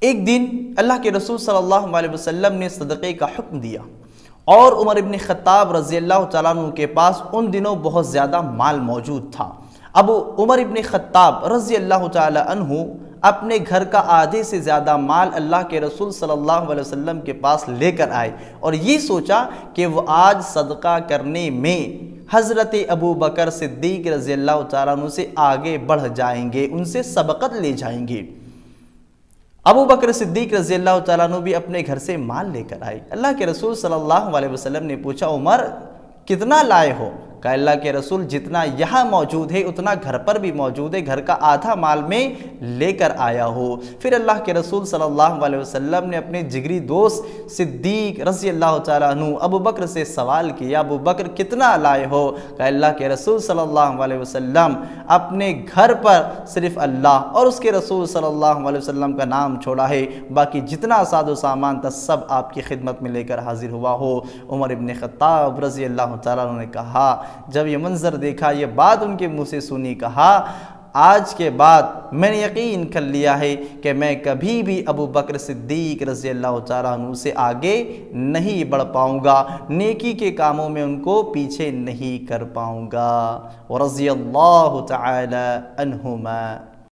ایک دن اللہ کے رسول صلی اللہ علیہ وسلم نے صدقے کا حکم دیا، اور عمر ابن خطاب رضی اللہ تعالیٰ عنہ کے پاس ان دنوں بہت زیادہ مال موجود تھا۔ اب عمر ابن خطاب رضی اللہ تعالیٰ عنہ اپنے گھر کا آدھے سے زیادہ مال اللہ کے رسول صلی اللہ علیہ وسلم کے پاس لے کر آئے، اور یہ سوچا کہ وہ آج صدقہ کرنے میں حضرت ابو بکر صدیق رضی اللہ تعالیٰ عنہ سے آگے بڑھ جائیں گے، ان سے سبقت لے جائیں گے۔ ابو بکر صدیق رضی اللہ تعالیٰ عنہ بھی اپنے گھر سے مال لے کر آئے۔ اللہ کے رسول صلی اللہ علیہ وسلم نے پوچھا، عمر کتنا لائے ہو؟ کہا اللہ کے رسول جتنا یہاں موجود ہے اتنا گھر پر بھی موجود ہے، گھر کا آدھا مال میں لے کر آیا ہو۔ پھر اللہ کے رسول صلی اللہ علیہ وسلم نے اپنے جگری دوست صدیق رضی اللہ تعالیٰ عنہ ابو بکر سے سوال کیا، ابو بکر کتنا لائے ہو؟ کہا اللہ کے رسول صلی اللہ علیہ وسلم اپنے گھر پر صرف اللہ اور اس کے رسول صلی اللہ علیہ وسلم کا نام چھوڑا ہے، باقی جتنا ساز و سامان تھا سب آپ کی خدمت میں لے کر حاضر ہوا ہو۔ عمر ابن خطاب رضی اللہ تعالیٰ عنہ نے کہا، جب یہ منظر دیکھا، یہ بات ان کے منہ سے سنی، کہا آج کے بعد میں نے یقین کر لیا ہے کہ میں کبھی بھی ابو بکر صدیق رضی اللہ تعالیٰ عنہ سے آگے نہیں بڑھ پاؤں گا، نیکی کے کاموں میں ان کو پیچھے نہیں کر پاؤں گا۔ ورضی اللہ تعالی عنہما۔